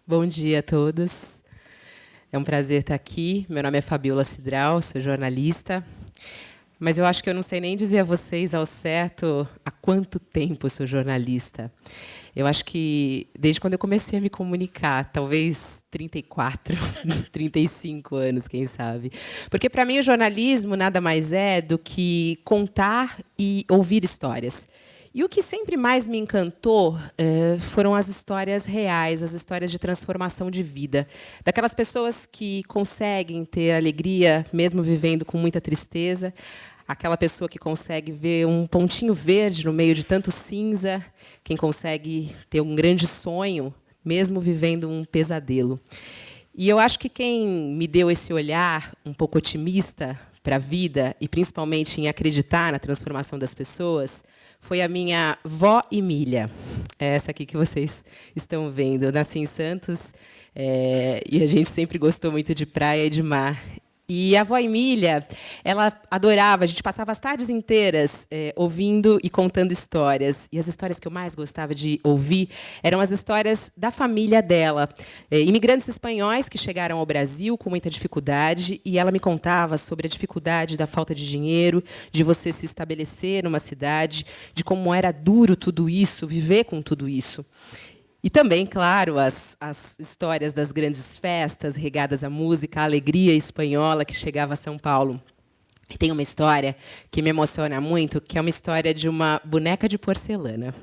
Bom dia a todos. É um prazer estar aqui. Meu nome é Fabiola Cidral, sou jornalista. Mas eu acho que eu não sei nem dizer a vocês ao certo há quanto tempo eu sou jornalista. Eu acho que desde quando eu comecei a me comunicar, talvez 34, 35 anos, quem sabe. Porque, para mim, o jornalismo nada mais é do que contar e ouvir histórias. E o que sempre mais me encantou foram as histórias reais, as histórias de transformação de vida. Daquelas pessoas que conseguem ter alegria, mesmo vivendo com muita tristeza. Aquela pessoa que consegue ver um pontinho verde no meio de tanto cinza. Quem consegue ter um grande sonho, mesmo vivendo um pesadelo. E eu acho que quem me deu esse olhar um pouco otimista para a vida, e principalmente em acreditar na transformação das pessoas, foi a minha vó Emília. É essa aqui que vocês estão vendo. Eu nasci em Santos, e a gente sempre gostou muito de praia e de mar. E a avó Emília, ela adorava, a gente passava as tardes inteiras ouvindo e contando histórias. E as histórias que eu mais gostava de ouvir eram as histórias da família dela. Imigrantes espanhóis que chegaram ao Brasil com muita dificuldade, e ela me contava sobre a dificuldade da falta de dinheiro, de você se estabelecer numa cidade, de como era duro tudo isso, viver com tudo isso. E também, claro, as histórias das grandes festas regadas à música, à alegria espanhola que chegava a São Paulo. E tem uma história que me emociona muito, que é uma história de uma boneca de porcelana.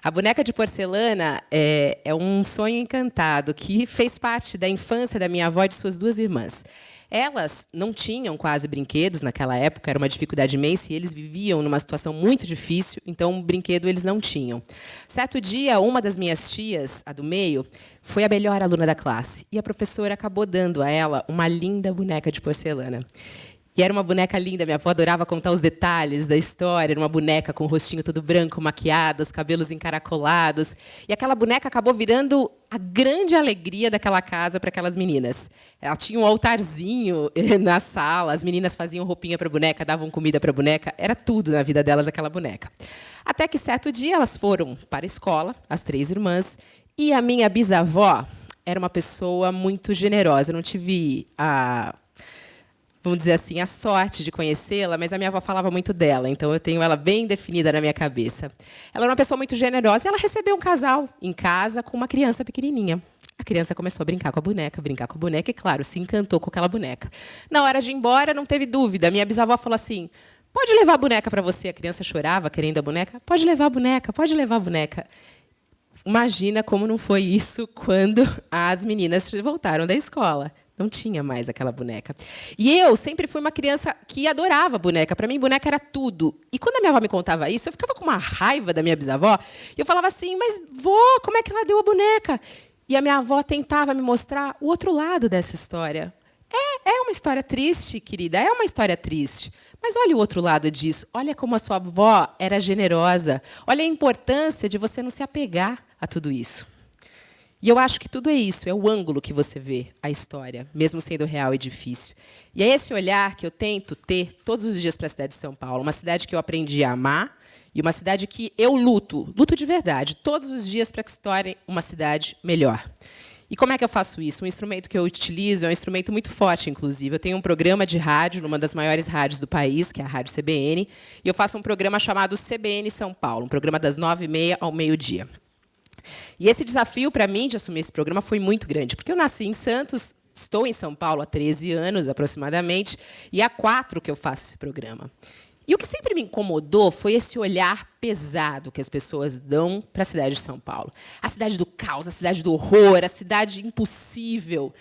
A boneca de porcelana é um sonho encantado que fez parte da infância da minha avó e de suas duas irmãs. Elas não tinham quase brinquedos naquela época, era uma dificuldade imensa, e eles viviam numa situação muito difícil, então brinquedo eles não tinham. Certo dia, uma das minhas tias, a do meio, foi a melhor aluna da classe, e a professora acabou dando a ela uma linda boneca de porcelana. E era uma boneca linda, minha avó adorava contar os detalhes da história. Era uma boneca com o rostinho todo branco, maquiado, os cabelos encaracolados. E aquela boneca acabou virando a grande alegria daquela casa para aquelas meninas. Ela tinha um altarzinho na sala, as meninas faziam roupinha para a boneca, davam comida para a boneca. Era tudo na vida delas, aquela boneca. Até que, certo dia, elas foram para a escola, as três irmãs, e a minha bisavó era uma pessoa muito generosa. Eu não tive vamos dizer assim, a sorte de conhecê-la, mas a minha avó falava muito dela, então eu tenho ela bem definida na minha cabeça. Ela era uma pessoa muito generosa e ela recebeu um casal em casa com uma criança pequenininha. A criança começou a brincar com a boneca e, claro, se encantou com aquela boneca. Na hora de ir embora, não teve dúvida. Minha bisavó falou assim, pode levar a boneca para você. A criança chorava, querendo a boneca. Pode levar a boneca, pode levar a boneca. Imagina como não foi isso quando as meninas voltaram da escola. Não tinha mais aquela boneca. E eu sempre fui uma criança que adorava boneca. Para mim, boneca era tudo. E quando a minha avó me contava isso, eu ficava com uma raiva da minha bisavó. E eu falava assim, mas, vó, como é que ela deu a boneca? E a minha avó tentava me mostrar o outro lado dessa história. É uma história triste, querida, é uma história triste. Mas olha o outro lado disso. Olha como a sua avó era generosa. Olha a importância de você não se apegar a tudo isso. E eu acho que tudo é isso, é o ângulo que você vê a história, mesmo sendo real e difícil. E é esse olhar que eu tento ter todos os dias para a cidade de São Paulo, uma cidade que eu aprendi a amar e uma cidade que eu luto de verdade, todos os dias para que se torne uma cidade melhor. E como é que eu faço isso? Um instrumento que eu utilizo é um instrumento muito forte, inclusive. Eu tenho um programa de rádio, numa das maiores rádios do país, que é a Rádio CBN, e eu faço um programa chamado CBN São Paulo, um programa das 9h30 ao meio-dia. E esse desafio, para mim, de assumir esse programa foi muito grande, porque eu nasci em Santos, estou em São Paulo há 13 anos, aproximadamente, e há 4 que eu faço esse programa. E o que sempre me incomodou foi esse olhar pesado que as pessoas dão para a cidade de São Paulo. A cidade do caos, a cidade do horror, a cidade impossível.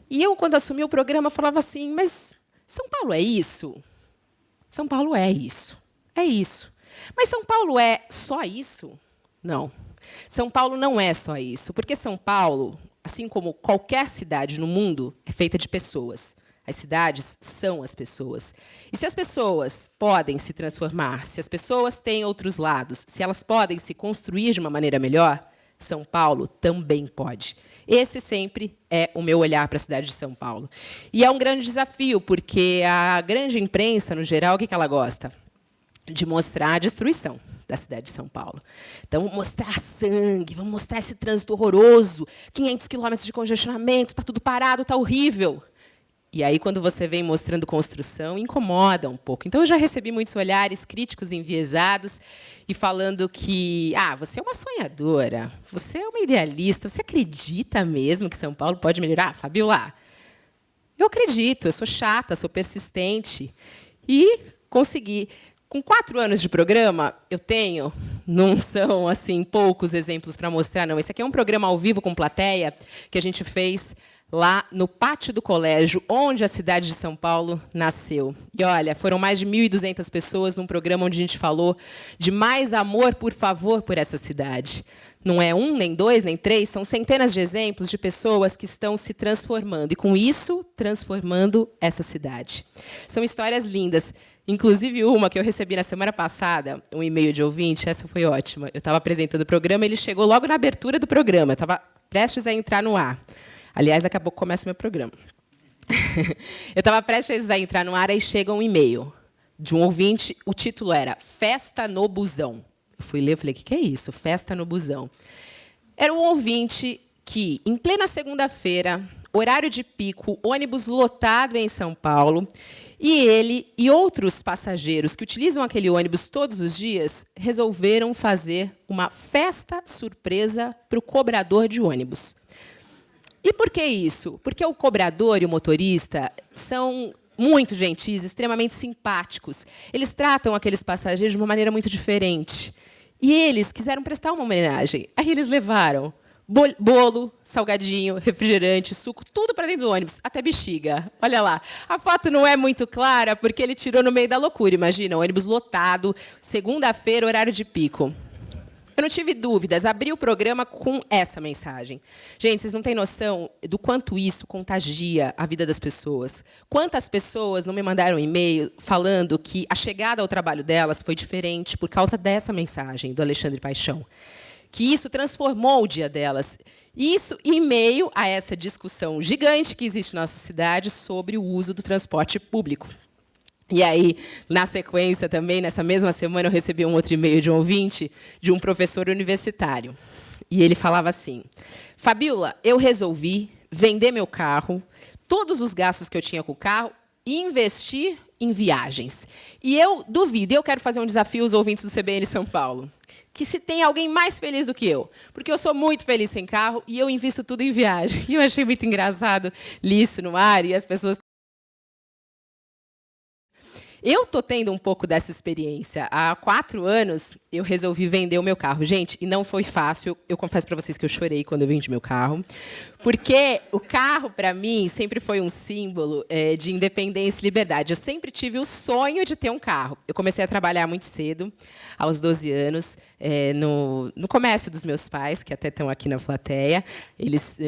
E eu, quando assumi o programa, falava assim, mas São Paulo é isso? São Paulo é isso. É isso. Mas São Paulo é só isso? Não. São Paulo não é só isso, porque São Paulo, assim como qualquer cidade no mundo, é feita de pessoas. As cidades são as pessoas. E se as pessoas podem se transformar, se as pessoas têm outros lados, se elas podem se construir de uma maneira melhor, São Paulo também pode. Esse sempre é o meu olhar para a cidade de São Paulo. E é um grande desafio, porque a grande imprensa, no geral, o que ela gosta? de mostrar a destruição da cidade de São Paulo. Então, vamos mostrar sangue, vamos mostrar esse trânsito horroroso, 500 quilômetros de congestionamento, está tudo parado, está horrível. E aí, quando você vem mostrando construção, incomoda um pouco. Então, eu já recebi muitos olhares críticos enviesados e falando que você é uma sonhadora, você é uma idealista, você acredita mesmo que São Paulo pode melhorar? Fabiola, eu acredito, eu sou chata, sou persistente. E consegui. Com 4 anos de programa, eu tenho, não são assim poucos exemplos para mostrar, não. Esse aqui é um programa ao vivo com plateia que a gente fez lá no pátio do colégio, onde a cidade de São Paulo nasceu. E, olha, foram mais de 1.200 pessoas num programa onde a gente falou de mais amor, por favor, por essa cidade. Não é 1, nem 2, nem 3, são centenas de exemplos de pessoas que estão se transformando, e, com isso, transformando essa cidade. São histórias lindas. Inclusive, uma que eu recebi na semana passada, um e-mail de ouvinte, essa foi ótima. Eu estava apresentando o programa, ele chegou logo na abertura do programa, eu estava prestes a entrar no ar. Aliás, daqui a pouco começa o meu programa. Eu estava prestes a entrar no ar, aí chega um e-mail de um ouvinte, o título era Festa no Busão. Eu fui ler, falei, o que é isso? Festa no Busão. Era um ouvinte que, em plena segunda-feira, horário de pico, ônibus lotado em São Paulo, e ele e outros passageiros que utilizam aquele ônibus todos os dias resolveram fazer uma festa surpresa para o cobrador de ônibus. E por que isso? Porque o cobrador e o motorista são muito gentis, extremamente simpáticos. Eles tratam aqueles passageiros de uma maneira muito diferente. E eles quiseram prestar uma homenagem. Aí eles levaram bolo, salgadinho, refrigerante, suco, tudo para dentro do ônibus, até bexiga. Olha lá. A foto não é muito clara, porque ele tirou no meio da loucura. Imagina, o ônibus lotado, segunda-feira, horário de pico. Eu não tive dúvidas, abri o programa com essa mensagem. Gente, vocês não têm noção do quanto isso contagia a vida das pessoas. Quantas pessoas não me mandaram um e-mail falando que a chegada ao trabalho delas foi diferente por causa dessa mensagem do Alexandre Paixão. Que isso transformou o dia delas. Isso em meio a essa discussão gigante que existe na nossa cidade sobre o uso do transporte público. E aí, na sequência, também, nessa mesma semana, eu recebi um outro e-mail de um ouvinte, de um professor universitário. E ele falava assim, Fabiola, eu resolvi vender meu carro, todos os gastos que eu tinha com o carro, e investir em viagens. E eu duvido, eu quero fazer um desafio aos ouvintes do CBN São Paulo, que se tem alguém mais feliz do que eu, porque eu sou muito feliz sem carro e eu invisto tudo em viagem. E eu achei muito engraçado, li isso no ar, e as pessoas... Eu estou tendo um pouco dessa experiência. Há 4 anos, eu resolvi vender o meu carro. Gente, e não foi fácil. Eu confesso para vocês que eu chorei quando eu vendi meu carro. Porque o carro, para mim, sempre foi um símbolo de independência e liberdade. Eu sempre tive o sonho de ter um carro. Eu comecei a trabalhar muito cedo, aos 12 anos, no comércio dos meus pais, que até estão aqui na plateia.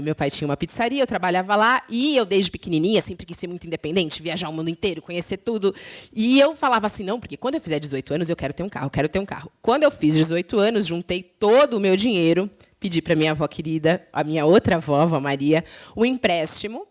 Meu pai tinha uma pizzaria, eu trabalhava lá, e eu, desde pequenininha, sempre quis ser muito independente, viajar o mundo inteiro, conhecer tudo. E eu falava assim, não, porque quando eu fizer 18 anos, eu quero ter um carro, quero ter um carro. Quando eu fiz 18 anos, juntei todo o meu dinheiro, pedi para minha avó querida, a minha outra avó, a avó Maria, um empréstimo,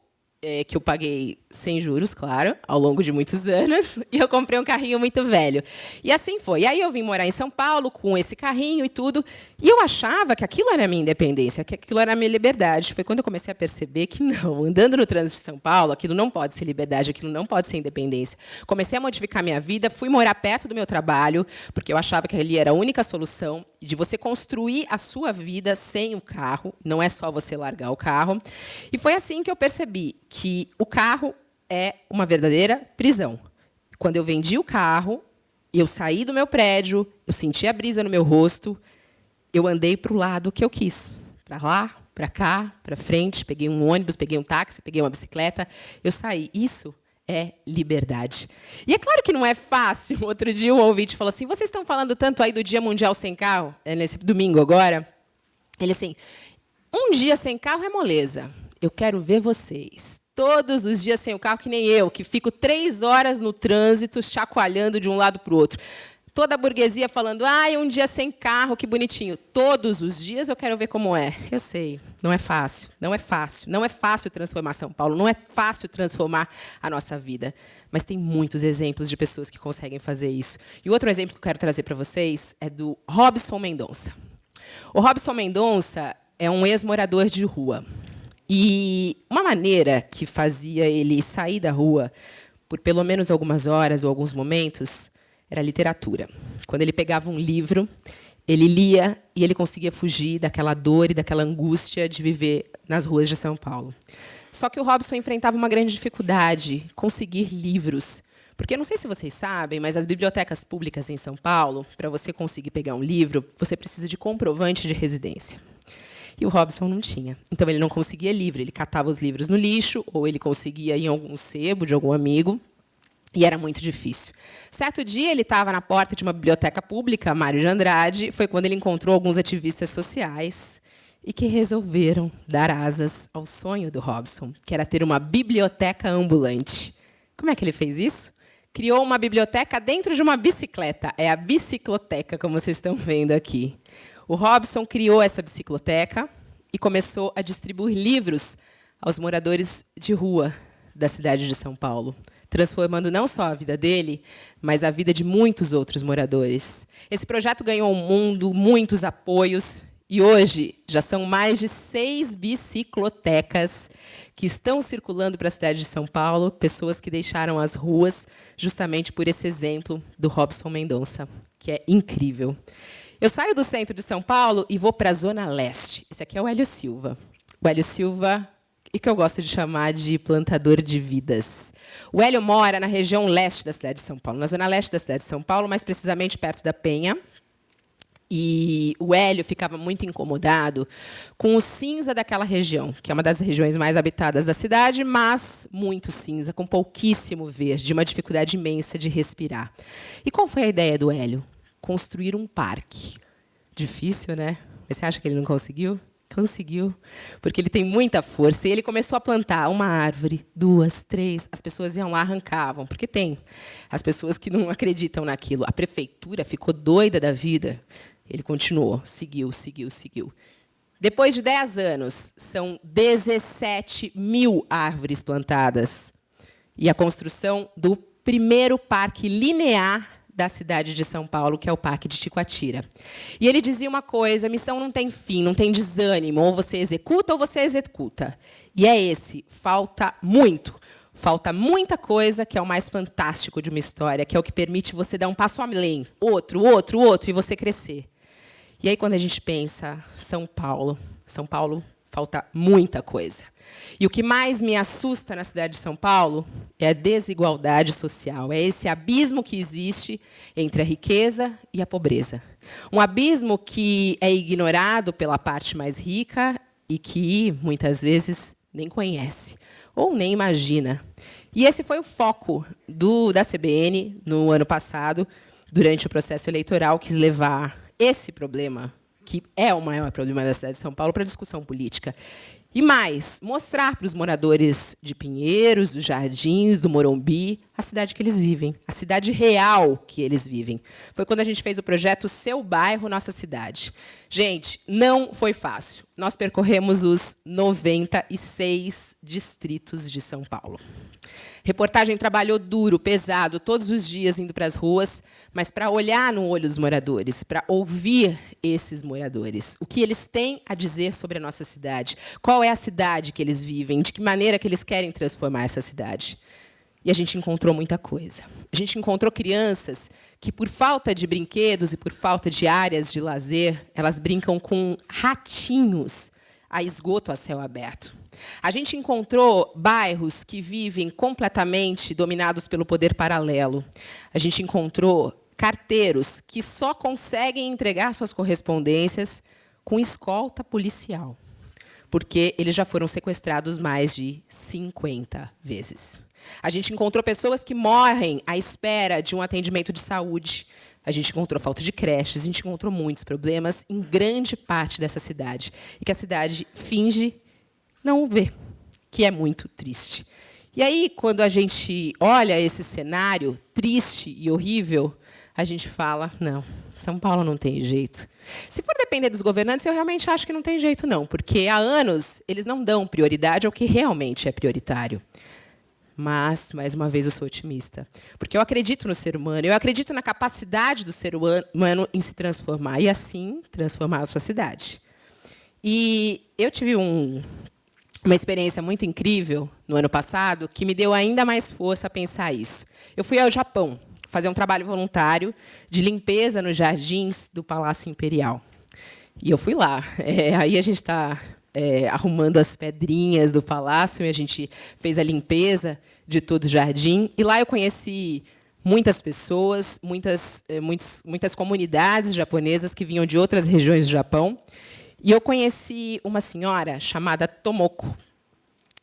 que eu paguei sem juros, claro, ao longo de muitos anos, e eu comprei um carrinho muito velho. E assim foi. E aí eu vim morar em São Paulo com esse carrinho e tudo, e eu achava que aquilo era a minha independência, que aquilo era a minha liberdade. Foi quando eu comecei a perceber que não, andando no trânsito de São Paulo, aquilo não pode ser liberdade, aquilo não pode ser independência. Comecei a modificar minha vida, fui morar perto do meu trabalho, porque eu achava que ali era a única solução de você construir a sua vida sem o carro, não é só você largar o carro. E foi assim que eu percebi que o carro é uma verdadeira prisão. Quando eu vendi o carro, eu saí do meu prédio, eu senti a brisa no meu rosto, eu andei para o lado que eu quis. Para lá, para cá, para frente, peguei um ônibus, peguei um táxi, peguei uma bicicleta, eu saí. Isso é liberdade. E é claro que não é fácil. Outro dia um ouvinte falou assim, vocês estão falando tanto aí do Dia Mundial Sem Carro, nesse domingo agora? Ele assim, um dia sem carro é moleza. Eu quero ver vocês todos os dias sem o carro, que nem eu, que fico 3 horas no trânsito, chacoalhando de um lado para o outro. Toda a burguesia falando, ai, um dia sem carro, que bonitinho. Todos os dias eu quero ver como é. Eu sei, não é fácil, não é fácil. Não é fácil transformar São Paulo, não é fácil transformar a nossa vida. Mas tem muitos exemplos de pessoas que conseguem fazer isso. E o outro exemplo que eu quero trazer para vocês é do Robson Mendonça. O Robson Mendonça é um ex-morador de rua. E uma maneira que fazia ele sair da rua por pelo menos algumas horas ou alguns momentos era a literatura. Quando ele pegava um livro, ele lia e ele conseguia fugir daquela dor e daquela angústia de viver nas ruas de São Paulo. Só que o Robson enfrentava uma grande dificuldade, conseguir livros. Porque, não sei se vocês sabem, mas as bibliotecas públicas em São Paulo, para você conseguir pegar um livro, você precisa de comprovante de residência. E o Robson não tinha. Então, ele não conseguia livro. Ele catava os livros no lixo, ou ele conseguia em algum sebo de algum amigo, e era muito difícil. Certo dia, ele estava na porta de uma biblioteca pública, Mário de Andrade, foi quando ele encontrou alguns ativistas sociais e que resolveram dar asas ao sonho do Robson, que era ter uma biblioteca ambulante. Como é que ele fez isso? Criou uma biblioteca dentro de uma bicicleta. É a bicicloteca, como vocês estão vendo aqui. O Robson criou essa bicicloteca e começou a distribuir livros aos moradores de rua da cidade de São Paulo, transformando não só a vida dele, mas a vida de muitos outros moradores. Esse projeto ganhou um mundo, muitos apoios, e hoje já são mais de 6 biciclotecas que estão circulando para a cidade de São Paulo, pessoas que deixaram as ruas justamente por esse exemplo do Robson Mendonça, que é incrível. Eu saio do centro de São Paulo e vou para a Zona Leste. Esse aqui é o Hélio Silva. O Hélio Silva, e que eu gosto de chamar de plantador de vidas. O Hélio mora na região leste da cidade de São Paulo, na zona leste da cidade de São Paulo, mais precisamente perto da Penha. E o Hélio ficava muito incomodado com o cinza daquela região, que é uma das regiões mais habitadas da cidade, mas muito cinza, com pouquíssimo verde, uma dificuldade imensa de respirar. E qual foi a ideia do Hélio? Construir um parque. Difícil, né? Mas você acha que ele não conseguiu? Conseguiu, porque ele tem muita força. E ele começou a plantar uma árvore, 2, 3. As pessoas iam lá, arrancavam, porque tem as pessoas que não acreditam naquilo. A prefeitura ficou doida da vida. Ele continuou, seguiu, seguiu, seguiu. Depois de 10 anos, são 17 mil árvores plantadas. E a construção do primeiro parque linear da cidade de São Paulo, que é o Parque de Ticoatira. E ele dizia uma coisa, a missão não tem fim, não tem desânimo, ou você executa ou você executa. E é esse, falta muito. Falta muita coisa, que é o mais fantástico de uma história, que é o que permite você dar um passo além, outro, e você crescer. E aí, quando a gente pensa São Paulo, falta muita coisa. E o que mais me assusta na cidade de São Paulo é a desigualdade social, é esse abismo que existe entre a riqueza e a pobreza. Um abismo que é ignorado pela parte mais rica e que, muitas vezes, nem conhece ou nem imagina. E esse foi o foco da CBN no ano passado, durante o processo eleitoral, quis levar esse problema, que é o maior problema da cidade de São Paulo, para a discussão política. E mais, mostrar para os moradores de Pinheiros, dos Jardins, do Morumbi, a cidade que eles vivem, a cidade real que eles vivem. Foi quando a gente fez o projeto Seu Bairro, Nossa Cidade. Gente, não foi fácil. Nós percorremos os 96 distritos de São Paulo. Reportagem trabalhou duro, pesado, todos os dias indo para as ruas, mas para olhar no olho dos moradores, para ouvir esses moradores, o que eles têm a dizer sobre a nossa cidade, qual é a cidade que eles vivem, de que maneira que eles querem transformar essa cidade. E a gente encontrou muita coisa. A gente encontrou crianças que, por falta de brinquedos e por falta de áreas de lazer, elas brincam com ratinhos a esgoto a céu aberto. A gente encontrou bairros que vivem completamente dominados pelo poder paralelo. A gente encontrou carteiros que só conseguem entregar suas correspondências com escolta policial, porque eles já foram sequestrados mais de 50 vezes. A gente encontrou pessoas que morrem à espera de um atendimento de saúde. A gente encontrou falta de creches, a gente encontrou muitos problemas em grande parte dessa cidade, e que a cidade finge não ver, que é muito triste. E aí, quando a gente olha esse cenário triste e horrível, a gente fala, não, São Paulo não tem jeito. Se for depender dos governantes, eu realmente acho que não tem jeito, não, porque há anos eles não dão prioridade ao que realmente é prioritário. Mas, mais uma vez, eu sou otimista. Porque eu acredito no ser humano, eu acredito na capacidade do ser humano em se transformar, e assim transformar a sua cidade. E eu tive uma experiência muito incrível no ano passado, que me deu ainda mais força a pensar isso. Eu fui ao Japão fazer um trabalho voluntário de limpeza nos jardins do Palácio Imperial. E eu fui lá. Aí a gente está arrumando as pedrinhas do palácio, e a gente fez a limpeza de todo o jardim. E lá eu conheci muitas pessoas, muitas comunidades japonesas que vinham de outras regiões do Japão. E eu conheci uma senhora chamada Tomoko.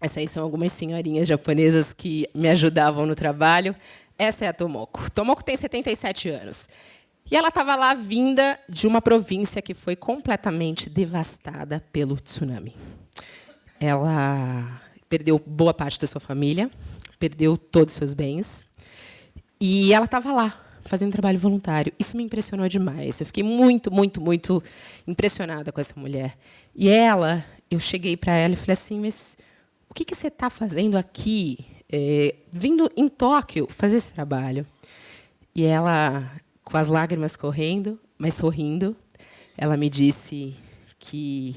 Essas aí são algumas senhorinhas japonesas que me ajudavam no trabalho. Essa é a Tomoko. Tomoko tem 77 anos. E ela estava lá vinda de uma província que foi completamente devastada pelo tsunami. Ela perdeu boa parte da sua família, perdeu todos os seus bens, e ela estava lá, fazendo trabalho voluntário. Isso me impressionou demais. Eu fiquei muito, muito, muito impressionada com essa mulher. E eu cheguei para ela e falei assim, mas o que você está fazendo aqui, vindo em Tóquio fazer esse trabalho? E ela, com as lágrimas correndo, mas sorrindo, ela me disse que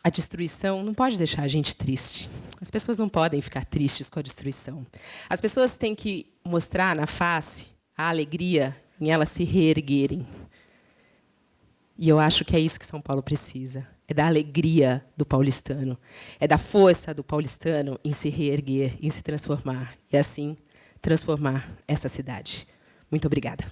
a destruição não pode deixar a gente triste. As pessoas não podem ficar tristes com a destruição. As pessoas têm que mostrar na face a alegria em elas se reerguerem. E eu acho que é isso que São Paulo precisa. É da alegria do paulistano. É da força do paulistano em se reerguer, em se transformar. E, assim, transformar essa cidade. Muito obrigada.